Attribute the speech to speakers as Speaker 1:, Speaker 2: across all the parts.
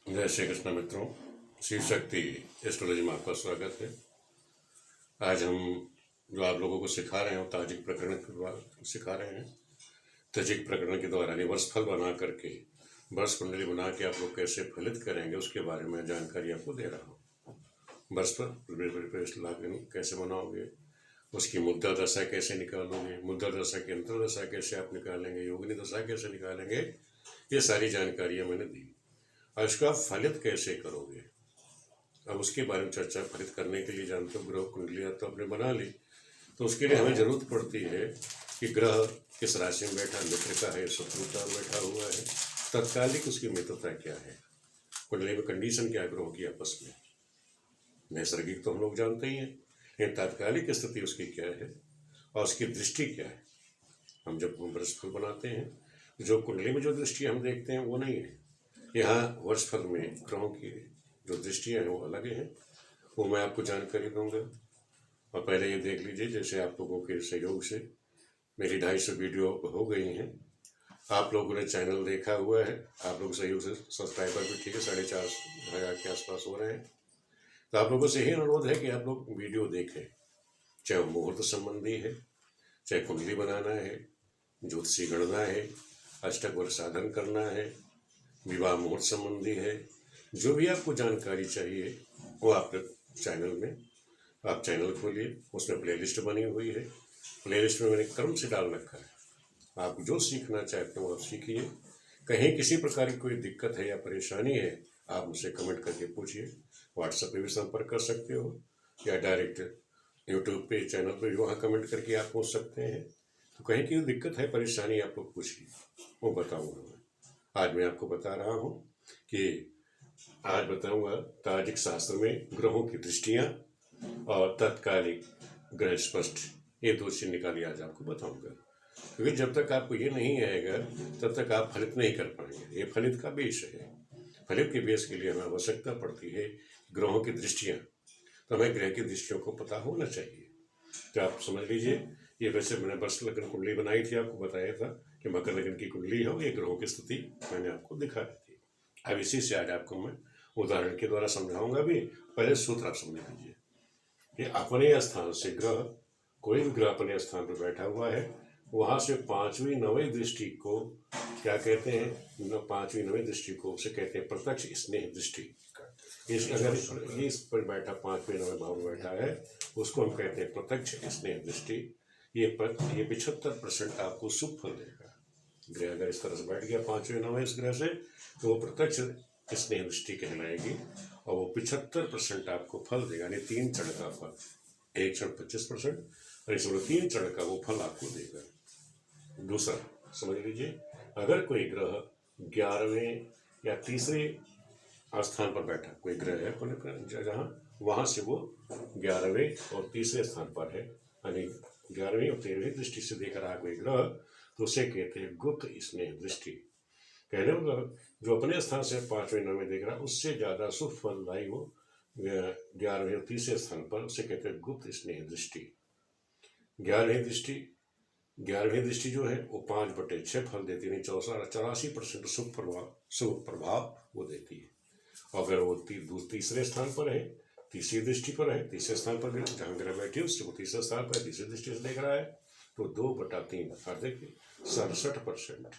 Speaker 1: जय श्री कृष्ण मित्रों, शिव शक्ति एस्ट्रोलॉजी में आपका स्वागत है। आज हम जो आप लोगों को सिखा रहे हैं वो ताजिक प्रकरण के द्वारा सिखा रहे हैं। ताजिक प्रकरण के द्वारा यानी वर्ष फल बना करके वर्ष कुंडली बना के आप लोग कैसे फलित करेंगे उसके बारे में जानकारी आपको दे रहा हूँ। वर्ष फल कैसे बनाओगे, उसकी मुद्रा दशा कैसे निकालोगे, मुद्रा दशा की अंतर दशा कैसे आप निकालेंगे, योगिनी दशा कैसे निकालेंगे, ये सारी जानकारियाँ मैंने दी। और इसको आप फलित कैसे करोगे, अब उसके बारे में चर्चा। फलित करने के लिए जानते हो ग्रह कुंडलियाँ तो आपने बना ली, तो उसके लिए हमें जरूरत पड़ती है कि ग्रह किस राशि में बैठा, मित्र का है, शत्रु का बैठा हुआ है, तत्कालिक उसकी मित्रता क्या है, कुंडली में कंडीशन क्या है ग्रहों की आपस में। नैसर्गिक तो हम लोग जानते ही हैं, लेकिन तात्कालिक स्थिति उसकी क्या है और उसकी दृष्टि क्या है। हम जब वर्षफल बनाते हैं, जो कुंडली में जो दृष्टि हम देखते हैं वो नहीं है। यहाँ वर्षफल में ग्रहों की जो दृष्टियाँ हैं वो अलग हैं, वो मैं आपको जानकारी दूंगा। और पहले ये देख लीजिए, जैसे आप लोगों के सहयोग से मेरी 250 वीडियो हो गई हैं, आप लोगों ने चैनल देखा हुआ है, आप लोग सहयोग से सब्सक्राइबर भी ठीक है 4,500 के आसपास हो रहे हैं। तो आप लोगों से यही अनुरोध है कि आप लोग वीडियो देखें, चाहे वो मुहूर्त संबंधी है, चाहे कुंडली बनाना है, ज्योतिषी गणना है, अष्टक वर्ग साधन करना है, विवाह मुहूर्त संबंधी है, जो भी आपको जानकारी चाहिए वो आप चैनल में आप चैनल खोलिए, उसमें प्लेलिस्ट बनी हुई है। प्लेलिस्ट में मैंने क्रम से डाल रखा है, आप जो सीखना चाहते हो आप सीखिए। कहीं किसी प्रकार की कोई दिक्कत है या परेशानी है, आप मुझसे कमेंट करके पूछिए। व्हाट्सएप पे भी संपर्क कर सकते हो या डायरेक्ट यूट्यूब पे चैनल पे भी वहाँ कमेंट करके आप पूछ सकते हैं। तो कहीं की दिक्कत है, परेशानी, आप लोग पूछिए, वो बताऊँगा मैं। आज मैं आपको बता रहा हूँ कि आज बताऊंगा ताजिक शास्त्र में ग्रहों की दृष्टियां और तत्कालिक ग्रह स्पष्ट, ये दो चीज निकाली आज आपको बताऊंगा। क्योंकि जब तक आपको ये नहीं आएगा तब तक आप फलित नहीं कर पाएंगे। ये फलित का बेस है। फलित के बेस के लिए हमें आवश्यकता पड़ती है ग्रहों की दृष्टियां, तो हमें ग्रह की दृष्टियों को पता होना चाहिए। तो आप समझ लीजिए, ये वैसे मैंने वर्ष लग्न कुंडली बनाई थी, आपको बताया था कि मकर लग्न की कुंडली हो, ये ग्रहों की स्थिति मैंने आपको दिखा दी थी। अब इसी से आज आपको मैं उदाहरण के द्वारा समझाऊंगा भी। पहले सूत्र आप समझ लीजिए कि अपने स्थान से ग्रह, कोई भी ग्रह अपने स्थान पर बैठा हुआ है, वहां से पांचवी नवी दृष्टि को क्या कहते हैं, पांचवी नवी दृष्टि को उसे कहते हैं प्रत्यक्ष स्नेह दृष्टि। अगर ये इस पर बैठा पांचवें नवे भाव में बैठा है, उसको हम कहते हैं प्रत्यक्ष स्नेह दृष्टि। ये 75% आपको शुभ फल देगा। ग्रह अगर इस तरह से बैठ गया पांचवें नवे इस ग्रह से, तो वो प्रत्यक्ष स्नेह दृष्टि कहलाएगी और वो 75% आपको फल देगा, यानी 3 चरण का फल। एक चरण 25% और इसमें 3 चरण का वो फल आपको देगा। दूसरा समझ लीजिए, अगर कोई ग्रह 11वें या तीसरे स्थान पर बैठा कोई ग्रह है जहाँ, वहां से वो 11वें और तीसरे स्थान पर है, यानी 11वीं और 13वीं दृष्टि से देख रहा कोई ग्रह, तो उसे कहते हैं गुप्त स्नेह दृष्टि। कहने मतलब जो अपने स्थान से 5वें 9वें देख रहा है उससे ज्यादा शुभ फल लाई वो 11वें और तीसरे स्थान पर, उसे कहते हैं गुप्त स्नेह दृष्टि। 11वीं दृष्टि जो है वो 5/6 फल देती है, 84% शुभ प्रभाव वो देती है। अगर वो तीसरे स्थान पर है, तीसरी दृष्टि पर है, तीसरे स्थान पर जहाँ ग्रह बैठे उससे वो तीसरे स्थान पर तीसरी दृष्टि से देख रहा है, तो 2/3 अर्थात देखिए 67%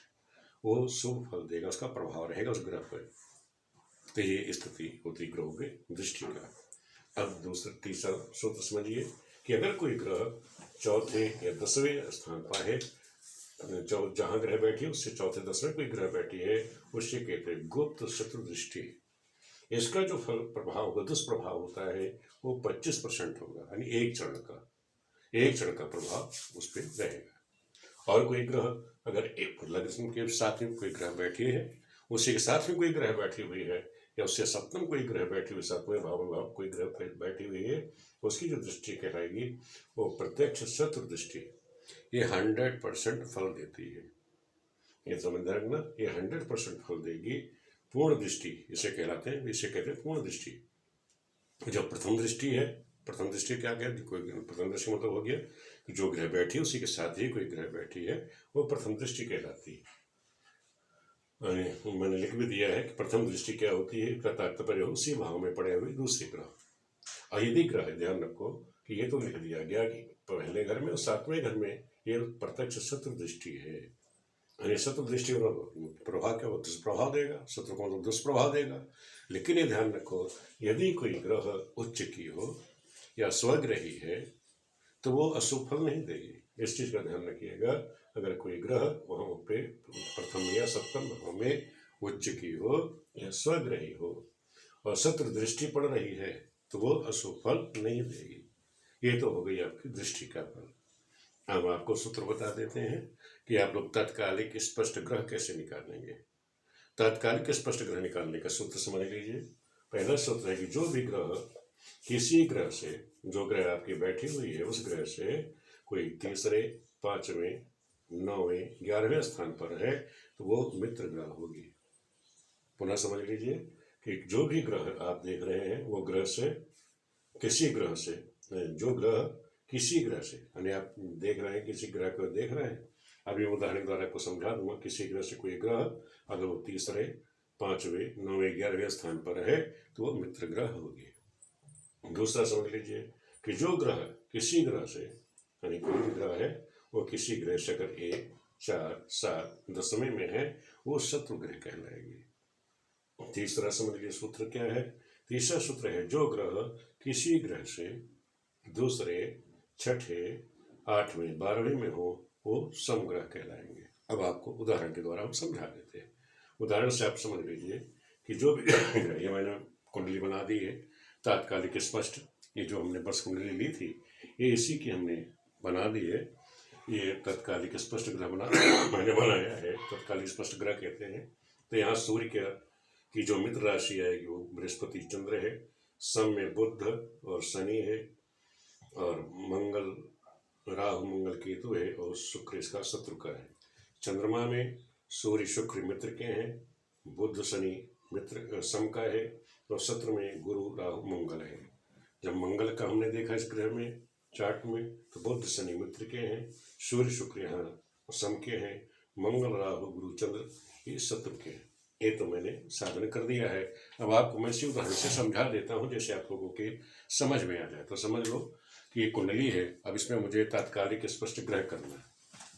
Speaker 1: वो शुभ फल देगा, उसका प्रभाव रहेगा उस ग्रह पर। तो ये स्थिति होती ग्रहों के दृष्टि का। अब तीसरा सूत्र समझिए कि अगर कोई ग्रह चौथे या 10वें स्थान पर है, जहाँ ग्रह बैठी है उससे चौथे 10वें कोई ग्रह बैठी है, उससे कहते हैं गुप्त शत्रु दृष्टि। इसका जो फल प्रभाव होगा, दुष्प्रभाव होता है, वो 25% होगा, यानी एक चरण का प्रभाव उस पर रहेगा। और कोई ग्रह अगर एक लग्न के साथ में कोई ग्रह बैठी है, उसी के साथ में कोई ग्रह बैठी हुई है, या उससे सप्तम कोई ग्रह बैठी हुई, सातवें भाव में कोई ग्रह बैठी हुई है, उसकी जो दृष्टि कहलाएगी वो प्रत्यक्ष शत्रु दृष्टि। ये 100% फल देती है। ये समझ रखना, ये 100% फल देगी। पूर्ण दृष्टि इसे कहलाते हैं, इसे कहते हैं पूर्ण दृष्टि। जो प्रथम दृष्टि है, प्रथम दृष्टि क्या कहते, कोई प्रथम दृष्टि मतलब हो गया कि जो ग्रह बैठी है उसी के साथ ही कोई ग्रह बैठी है, वो प्रथम दृष्टि कहलाती है। मैंने लिख भी दिया है कि प्रथम दृष्टि क्या होती है, इसका तात्पर्य उसी भाव में पड़े हुए दूसरे ग्रह। अयदि ग्रह, ध्यान रखो कि ये तो लिख दिया गया कि पहले घर में और सातवें घर में ये प्रत्यक्ष शत्रु दृष्टि है। यानी शत्रु दृष्टि प्रभाव क्या हो, दुष्प्रभाव देगा, शत्रु को तो दुष्प्रभाव देगा। लेकिन ये ध्यान रखो, यदि कोई ग्रह उच्च की हो या स्वग्रही है तो वो अशुभ फल नहीं देगी। इस चीज का ध्यान रखिएगा। अगर कोई ग्रह वहां पे प्रथम या सप्तम भाव में उच्च की हो या स्वग्रही हो और शत्रु दृष्टि पड़ रही है तो वो अशुभ फल नहीं देगी। ये तो हो गई आपकी दृष्टि का फल। हम आपको सूत्र बता देते हैं कि आप लोग तात्कालिक स्पष्ट ग्रह कैसे निकालेंगे। तात्कालिक स्पष्ट ग्रह निकालने का सूत्र समझ लीजिए। पहला सूत्र है कि जो भी ग्रह किसी ग्रह से, जो ग्रह आपकी बैठी हुई है उस ग्रह से कोई तीसरे, पांचवें, नौवें, 11वें स्थान पर है तो वो मित्र ग्रह होगी। पुनः समझ लीजिए कि जो भी ग्रह आप देख रहे हैं वो ग्रह से, किसी ग्रह से, जो ग्रह किसी ग्रह से, यानी आप देख रहे हैं किसी ग्रह को देख रहे हैं, अभी उदाहरण द्वारा आपको समझा दूंगा। किसी ग्रह से कोई ग्रह अगर वो तीसरे, पांचवें, नौवें, 11वें स्थान पर है तो वो मित्र ग्रह होगी। दूसरा समझ लीजिए कि जो ग्रह किसी ग्रह से, यानी कोई भी ग्रह है वो किसी ग्रह से अगर 1, 4, 7, 10वें में है वो शत्रु ग्रह कहलाएगी। तीसरा समझ लीजिए सूत्र क्या है। तीसरा सूत्र है जो ग्रह किसी ग्रह से दूसरे, छठे, 8वें, 12वें में हो वो समग्रह कहलाएंगे। अब आपको उदाहरण के द्वारा हम समझा देते हैं। उदाहरण से आप समझ लीजिए कि जो भी ग्रह, ये मैंने कुंडली बना दी है तात्कालिक स्पष्ट, ये जो हमने बस कुंडली ली थी ये इसी की हमने बना दी है। ये तात्कालिक स्पष्ट ग्रह मैंने बनाया है, तात्कालिक स्पष्ट ग्रह कहते हैं। तो यहाँ सूर्य की जो मित्र राशि आएगी वो बृहस्पति चंद्र है, सम में बुध और शनि है, और मंगल, राहु मंगल केतु है, और शुक्र इसका शत्रु का है। चंद्रमा में सूर्य शुक्र मित्र के हैं, बुध शनि मित्र सम का है, और शत्रु में गुरु राहु मंगल है। जब मंगल का हमने देखा इस ग्रह में चार्ट में तो बुध शनि मित्र के हैं, सूर्य शुक्र यहाँ सम के हैं, मंगल राहु गुरु चंद्र ये शत्रु के हैं। ये तो मैंने साधन कर दिया है। अब आपको मैं इसी उदाहरण से समझा देता हूँ जैसे आप लोगों के समझ में आ जाए। तो समझ लो कि ये कुंडली है, अब इसमें मुझे तात्कालिक स्पष्ट ग्रह करना है।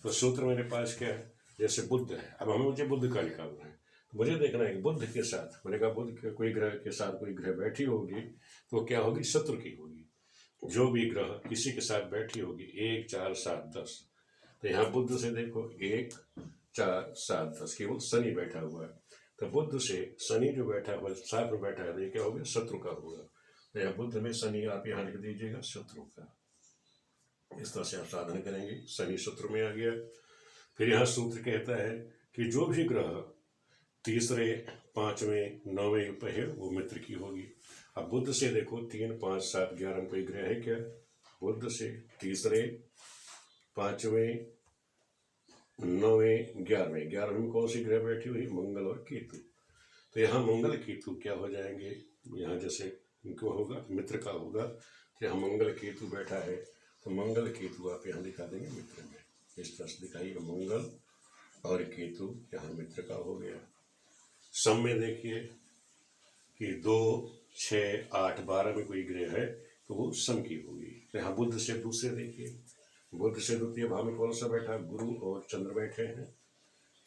Speaker 1: तो सूत्र मेरे पास क्या है, जैसे बुध है, अब हमें मुझे बुध का निकालना है। तो मुझे देखना है कि बुध के साथ, मैंने कहा बुध के कोई ग्रह के साथ कोई ग्रह बैठी होगी तो क्या होगी, शत्रु की होगी। जो भी ग्रह किसी के साथ बैठी होगी 1, 4, 7, 10, तो यहाँ बुध से देखो 1, 4, 7, 10 केवल शनि बैठा हुआ है। तो बुध से शनि जो बैठा हुआ साथ में बैठा है तो ये क्या होगा, शत्रु का होगा। तो यहाँ बुध में शनि आप यहाँ लिख दीजिएगा शत्रु का। इस तरह से आप साधन करेंगे, शनि शत्रु में आ गया। फिर यहाँ सूत्र कहता है कि जो भी ग्रह तीसरे, पांचवें, 9वें पे है वो मित्र की होगी। अब बुध से देखो 3, 5, 7, 11 में कोई ग्रह है क्या, बुध से तीसरे, पांचवें, 9वें, 11वें, 11वें में कौन सी ग्रह बैठी हुई, मंगल और केतु। तो यहाँ मंगल केतु क्या हो जाएंगे, यहाँ जैसे इनको होगा मित्र का होगा, तो यहाँ मंगल केतु बैठा है तो मंगल केतु आप यहाँ दिखा देंगे मित्र में। इस तरह से दिखाइएगा, मंगल और केतु यहाँ मित्र का हो गया। सम में देखिए कि 2, 6, 8, 12 में कोई ग्रह है तो वो सम की होगी। तो यहाँ बुध से दूसरे देखिए, बुध से द्वितीय भाव में कौन सा बैठा, गुरु और चंद्र बैठे हैं।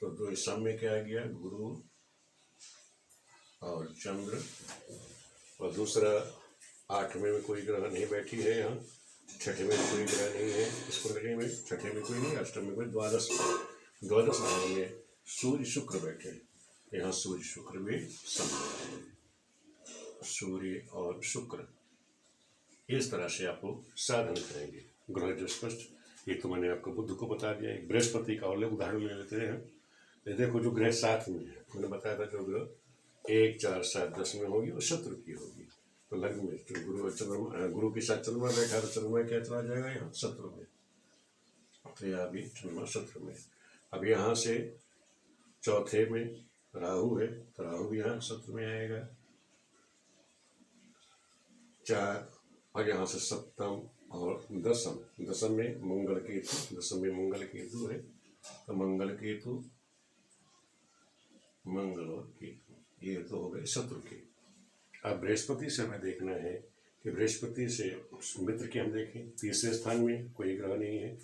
Speaker 1: तो दो सम में क्या आ गया, गुरु और चंद्र। और दूसरा 8वें में कोई ग्रह नहीं बैठी है, यहाँ 6ठे में कोई ग्रह नहीं है इस कुंडली में, 6ठे में कोई नहीं, 8वें में कोई, द्वादश भाव में सूर्य शुक्र बैठे। यहाँ सूर्य शुक्र भी सम, सूर्य और शुक्र। इस तरह से आप लोग साधन करेंगे ग्रह जो स्पष्ट। ये तो मैंने आपको बुध को बता दिया। एक बृहस्पति का और उदाहरण ले लेते हैं। ये देखो जो ग्रह साथ में है, मैंने बताया था जो ग्रह 1, 4, 7, 10 में होगी वो शत्रु की होगी। तो लग्न में तो गुरु और चंद्रमा, गुरु के साथ चंद्रमा बैठा तो चंद्रमा क्या चला जाएगा यहाँ शत्रु में, तो यहाँ भी चंद्रमा शत्रु में। अब यहाँ से चौथे में राहु है तो राहु भी यहाँ शत्रु में आएगा 4, और यहाँ से सप्तम और दसम में मंगल केतु, दसम में मंगल केतु है तो मंगल केतु मंगल और केतु, ये तो हो गए शत्रु के। अब बृहस्पति से हमें देखना है कि बृहस्पति से मित्र के हम देखें, तीसरे स्थान में कोई ग्रह नहीं है,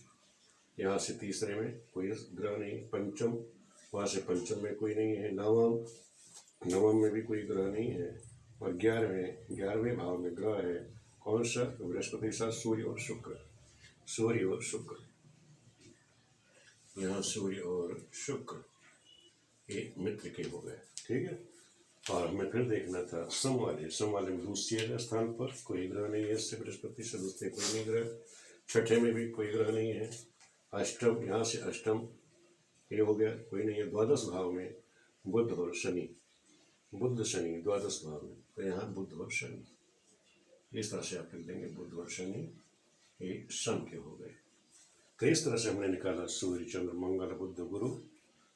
Speaker 1: यहाँ से तीसरे में कोई ग्रह नहीं, पंचम, वहाँ से पंचम में कोई नहीं है, नवम में भी कोई ग्रह नहीं है, और 11वें भाव में ग्रह है कौन सा? तो बृहस्पति के साथ सूर्य और शुक्र, यहाँ सूर्य और शुक्र ये मित्र के हो गए, ठीक है। और हमें फिर देखना था सम वाले में दूसरे स्थान पर कोई ग्रह नहीं है, इससे बृहस्पति से दूसरे कोई नहीं ग्रह, छठे में भी कोई ग्रह नहीं है, अष्टम, यहाँ से अष्टम ये हो गया, कोई नहीं है, द्वादश भाव में बुध और शनि, द्वादश भाव में, तो यहाँ बुध और शनि, इस तरह से आप लिख देंगे बुध और शनि ये सम के हो गए। तो इस तरह से हमने निकाला सूर्य, चंद्र, मंगल, बुध, गुरु,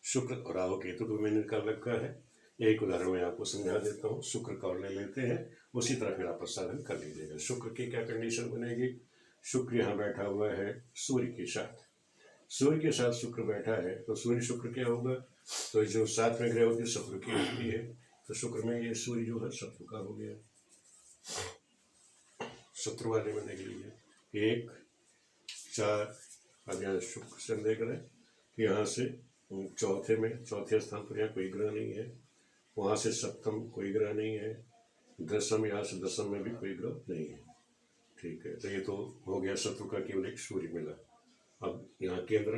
Speaker 1: शुक्र और राहु केतु को मैंने निकाल रखा है। एक उदाहरण मैं आपको समझा देता हूँ, शुक्र का और ले लेते हैं, उसी तरह फिर आप साधन कर लीजिएगा। शुक्र की क्या कंडीशन बनेगी? शुक्र यहाँ बैठा हुआ है सूर्य के साथ शुक्र बैठा है, तो सूर्य शुक्र क्या होगा? तो जो साथ में ग्रह होती है शत्रु की होती है, तो शुक्र में ये सूर्य जो है शत्रु का हो गया। शत्रु वाले में देख लीजिए 1, 4, अब यहाँ शुक्र से देख रहे हैं कि यहाँ से चौथे स्थान पर यहाँ कोई ग्रह नहीं है, वहाँ से सप्तम कोई ग्रह नहीं है, दशम, यहाँ से दशम में भी कोई ग्रह नहीं है, ठीक है। तो ये तो हो गया शत्रु का, केवल एक सूर्य मिला। अब यहाँ केंद्र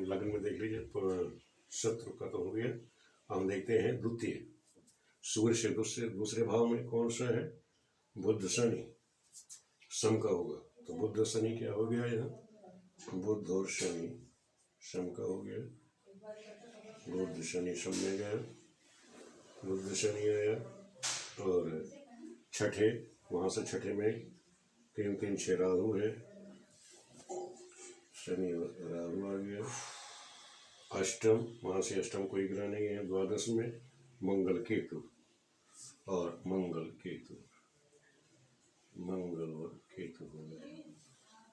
Speaker 1: लग्न में देख लीजिए, तो शत्रु का तो हो गया। हम देखते हैं द्वितीय, सूर्य से दूसरे भाव में कौन सा है? बुध शनि, सम का होगा, तो बुध शनि क्या हो गया? यहाँ बुध और शनि सम का हो गया, बुध शनि सम में गया, बुध शनि आया, और छठे, वहाँ से छठे में 3, 3, 6 राहु है, शनि राहु आ गया। अष्टम, वहाँ से अष्टम कोई ग्रह नहीं है, द्वादश में मंगल केतु और मंगल और केतु हो गए।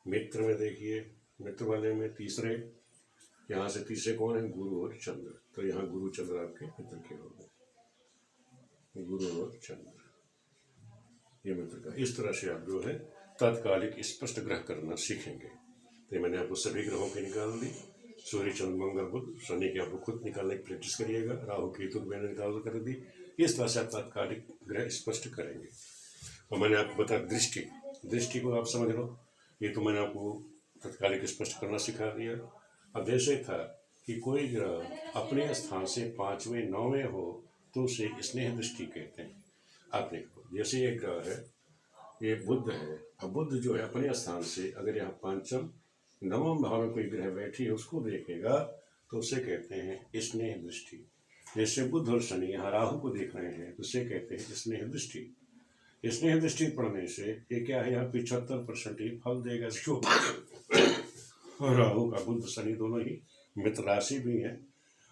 Speaker 1: मित्र में देखिए, मित्र वाले में तीसरे, यहाँ से तीसरे कौन है? गुरु और चंद्र, तो यहाँ गुरु चंद्र आपके मित्र के हो गए, गुरु और चंद्र ये मित्र का। इस तरह से आप जो है तात्कालिक स्पष्ट ग्रह करना सीखेंगे। तो मैंने आपको सभी ग्रहों की निकाल दी, सूर्य, चंद्र, मंगल, बुध, शनि की आपको खुद निकालने की प्रैक्टिस करिएगा, राहु केतु मैंने निकाल कर दी। इस तरह से आप तात्कालिक ग्रह स्पष्ट करेंगे। और मैंने आपको बताया दृष्टि को आप समझ लो, ये तो मैंने आपको तात्कालिक स्पष्ट करना सिखा दिया। अब जैसे था कि कोई ग्रह अपने स्थान से 5वें 9वें हो तो उसे स्नेह दृष्टि कहते हैं। आप देखो, जैसे ये ग्रह है, ये बुध है, अब बुध जो है अपने स्थान से अगर यहाँ 5म 9वें भाव में कोई ग्रह बैठी है उसको देखेगा तो उसे कहते हैं स्नेह दृष्टि। जैसे बुध और शनि यहाँ राहु को देख रहे हैं तो उसे कहते हैं स्नेह दृष्टि। स्नेह दृष्टि पढ़ने से ये क्या है, यहाँ 75% ही फल देगा इसको। और राहु का, बुध शनि दोनों ही मित्र राशि भी है।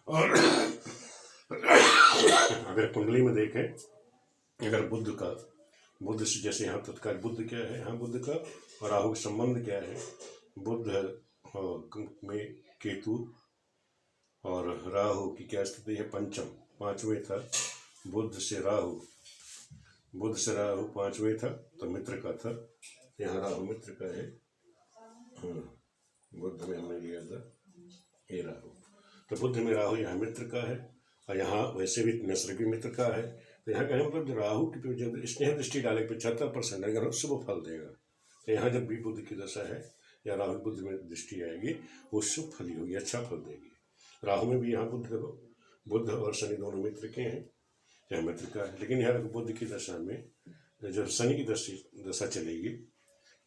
Speaker 1: और अगर कुंडली में देखें, अगर बुध से जैसे यहाँ तत्काल बुध क्या है, यहाँ बुध का और राहु का संबंध क्या है? बुध में केतु और राहु की क्या स्थिति है? पंचम, 5वें था, बुध से राहु 5वें था तो मित्र का था, यहाँ राहु मित्र का है। बुध में हमने लिया था ये राहु, तो बुध में राहु यहाँ मित्र का है, और यहाँ वैसे भी नसर भी मित्र का है। तो यहाँ का मतलब राहु की जब स्नेह दृष्टि डाले 75% अगर शुभ फल देगा। तो यहाँ जब भी बुध की दशा है या राहु बुध में दृष्टि आएगी वो शुभ फल ही होगी, अच्छा फल देगी। राहु में भी यहाँ बुध और शनि दोनों मित्र के हैं, यह मित्र का है। लेकिन यहाँ बुध की दशा में जब शनि की दशा चलेगी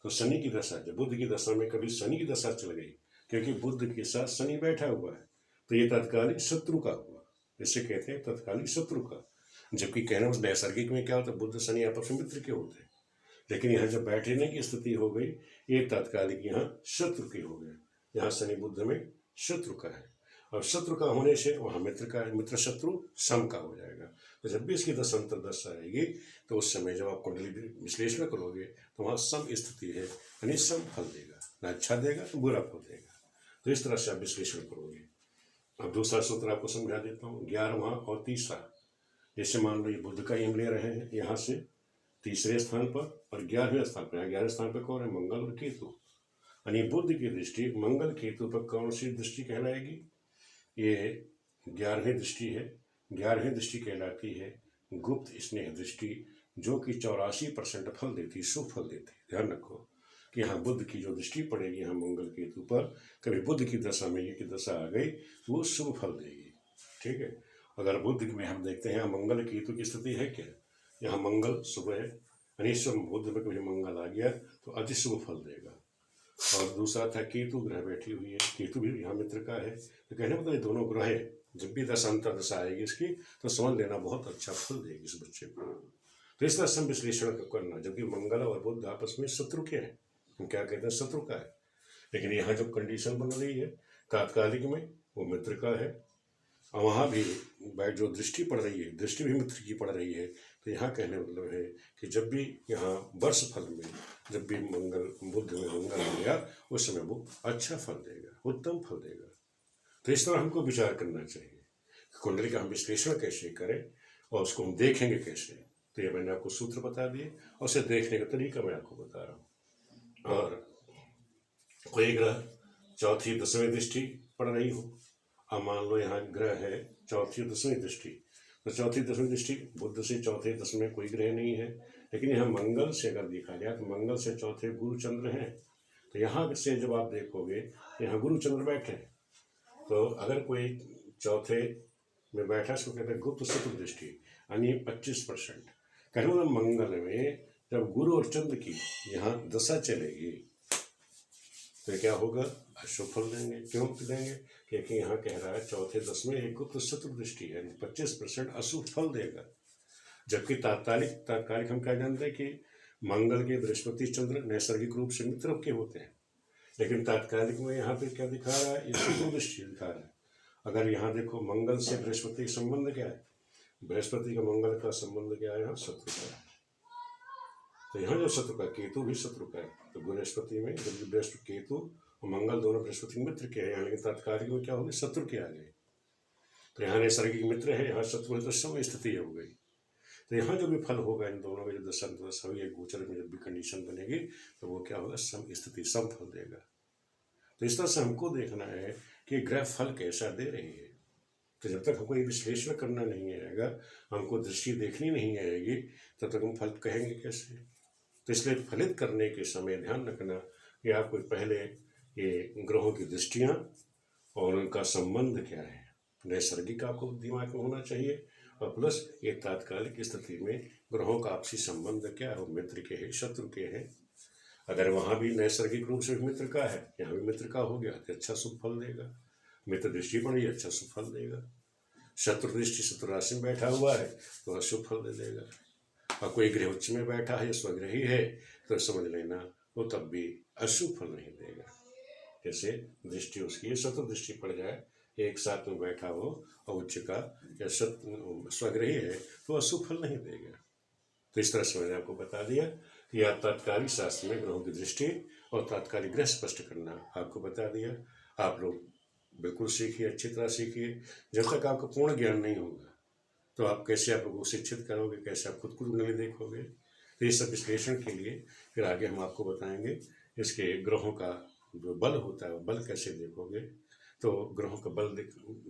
Speaker 1: तो शनि की दशा, जब बुध की दशा में कभी शनि की दशा चल गई, क्योंकि बुध के साथ शनि बैठा हुआ है तो ये तत्कालिक शत्रु का हुआ, इसे कहते हैं तत्कालिक शत्रु का। जबकि कहना नैसर्गिक में क्या होता है, बुध शनि आपस में मित्र के होते हैं, लेकिन यहाँ जब बैठने की स्थिति हो गई ये तात्कालिक यहाँ शत्रु के हो गए। यहाँ शनि बुध में शत्रु का है, और शत्रु का होने से वहाँ मित्र का, मित्र शत्रु सम का हो जाएगा। तो जब भी इसकी दशांतर दशा आएगी तो उस समय जब आप कुंडली विश्लेषण करोगे तो वहाँ सम स्थिति है, यानी सम फल देगा, ना अच्छा देगा तो बुरा फल देगा। तो इस तरह से आप विश्लेषण करोगे। अब दूसरा सूत्र आपको समझा देता हूँ, 11वां और तीसरा। जैसे मान लो ये बुध का हम ले रहे हैं यहाँ से तीसरे स्थान पर और 11वें स्थान पर। 11वें स्थान पर कौन है? मंगल और केतु। यानी बुध की दृष्टि मंगल केतु पर कौन सी दृष्टि कहलाएगी? ये 11वीं दृष्टि है। 11वीं दृष्टि कहलाती है गुप्त स्नेह दृष्टि, जो कि 84% फल देती, शुभ फल देती। ध्यान रखो कि यहाँ बुध की जो दृष्टि पड़ेगी यहाँ मंगल केतु पर, कभी बुध की दशा में ये की दशा आ गई तो वो शुभ फल देगी। ठीक है। अगर बुध में हम देखते हैं मंगल केतु की स्थिति है क्या, यहाँ मंगल शुभ है, अनिश्वर बुध में कभी मंगल आ गया तो अति शुभ फल देगा। और दूसरा था केतु ग्रह बैठी हुई है, केतु भी यहाँ मित्र का है। तो कहने मतलब ये दोनों ग्रह है, जब भी दशांतर दशा आएगी इसकी तो समझ लेना बहुत अच्छा फल देगी इस बच्चे को। तो इस तरह से विश्लेषण करना, जबकि मंगल और बुध आपस में शत्रु के हैं, हम क्या कहते हैं शत्रु का है, लेकिन यहाँ जो कंडीशन बन रही है तात्कालिक में वो मित्र का है। और वहाँ भी जो दृष्टि पड़ रही है, दृष्टि भी मित्र की पड़ रही है। तो यहाँ कहने मतलब है कि जब भी यहाँ वर्ष फल में जब भी मंगल बुध में मंगल आ गया उस समय वो अच्छा फल देगा, उत्तम फल देगा। तो इस तरह हमको विचार करना चाहिए कुंडली का हम विश्लेषण कैसे करें और उसको हम देखेंगे कैसे। तो ये मैंने आपको सूत्र बता दिए और उसे देखने का तरीका मैं आपको बता रहा हूँ। और कोई ग्रह चौथी 10वीं दृष्टि पड़ रही हो, अब मान लो यहाँ ग्रह है चौथी 10वीं दृष्टि, तो चौथी 10वीं दृष्टि बुध से चौथे 10 में कोई ग्रह नहीं है, लेकिन यहाँ मंगल से अगर देखा जाए तो मंगल से चौथे गुरु चंद्र हैं। तो यहाँ से जब आप देखोगे यहाँ गुरु चंद्र बैठे हैं, तो अगर कोई चौथे में बैठा इसको कहते हैं गुप्त शत्रु दृष्टि, यानी 25%। कहने मतलब मंगल में जब गुरु और चंद्र की यहाँ दशा चलेगी तो क्या होगा? अशुभ फल देंगे। क्यों देंगे? क्योंकि यहाँ कह रहा है चौथे 10 में एक गुप्त शत्रु दृष्टि है, 25% अशुभ फल देगा। जबकि तात्कालिक हम क्या जानते हैं कि मंगल के बृहस्पति चंद्र नैसर्गिक रूप से मित्र के होते हैं, लेकिन तात्कालिक में यहाँ पे क्या दिखा रहा है? ये शत्रु दृष्टि दिखा रहा है। अगर यहाँ देखो मंगल से बृहस्पति का संबंध क्या है? बृहस्पति का मंगल का संबंध क्या है? यहाँ शत्रु का है। तो यहाँ जो शत्रु का, केतु भी शत्रु का है। तो बृहस्पति में जब बृहस्पति केतु और मंगल दोनों बृहस्पति मित्र के हैं, लेकिन तात्कालिक में क्या हो गए? शत्रु के आ गए। तो यहाँ नैसर्गिक मित्र है, यहाँ शत्रु है, तो सम स्थिति हो गई। तो यहाँ जो भी फल होगा इन दोनों में जो दशा हुई गोचर में जब भी कंडीशन बनेगी तो वो क्या होगा? सम स्थिति, सम फल देगा। तो इस तरह से हमको देखना है कि ग्रह फल कैसा दे रही है। तो जब तक हमको ये विश्लेषण करना नहीं आएगा, हमको दृष्टि देखनी नहीं आएगी, तब तक हम फल कहेंगे कैसे? तो इसलिए फलित करने के समय ध्यान रखना कि आपको पहले ये ग्रहों की दृष्टियाँ और उनका संबंध क्या है, नैसर्गिक आपको दिमाग में होना चाहिए, और प्लस ये तात्कालिक स्थिति में ग्रहों का आपसी संबंध क्या है, मित्र के हैं शत्रु के हैं। अगर वहाँ भी नैसर्गिक रूप से मित्र का है, यहाँ भी मित्र का हो गया तो अच्छा शुभ फल देगा। मित्र दृष्टि पड़ी अच्छा शुभ फल देगा। शत्रु दृष्टि शत्रु राशि में बैठा हुआ है तो अशुभ फल दे देगा। और कोई ग्रह उच्च में बैठा है, स्वग्रही है, तो समझ लेना वो तब भी अशुभ फल नहीं देगा। जैसे दृष्टि उसकी शत्रु दृष्टि पड़ जाए, एक साथ में बैठा हो और उच्च का या स्वग्रही है तो अशुभ फल नहीं देगा। तो इस तरह से मैंने आपको बता दिया कि आप तात्कालिक शास्त्र में ग्रहों की दृष्टि और तात्कालिक ग्रह स्पष्ट करना आपको बता दिया। आप लोग बिल्कुल सीखिए, अच्छी तरह सीखिए। जब तक आपको पूर्ण ज्ञान नहीं होगा तो आप कैसे आप लोगों को शिक्षित करोगे, कैसे आप खुद को नहीं देखोगे। तो ये सब विश्लेषण के लिए फिर आगे हम आपको बताएंगे इसके ग्रहों का जो बल होता है वो बल कैसे देखोगे। तो ग्रहों का बल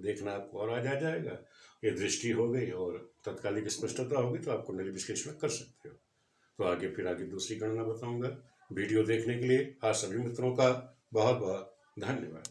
Speaker 1: देखना आपको और आ जाएगा। ये दृष्टि हो गई और तत्कालिक स्पष्टता होगी तो आप कुंडली विश्लेषण कर सकते हो। तो आगे दूसरी गणना बताऊंगा। वीडियो देखने के लिए आप सभी मित्रों का बहुत बहुत धन्यवाद।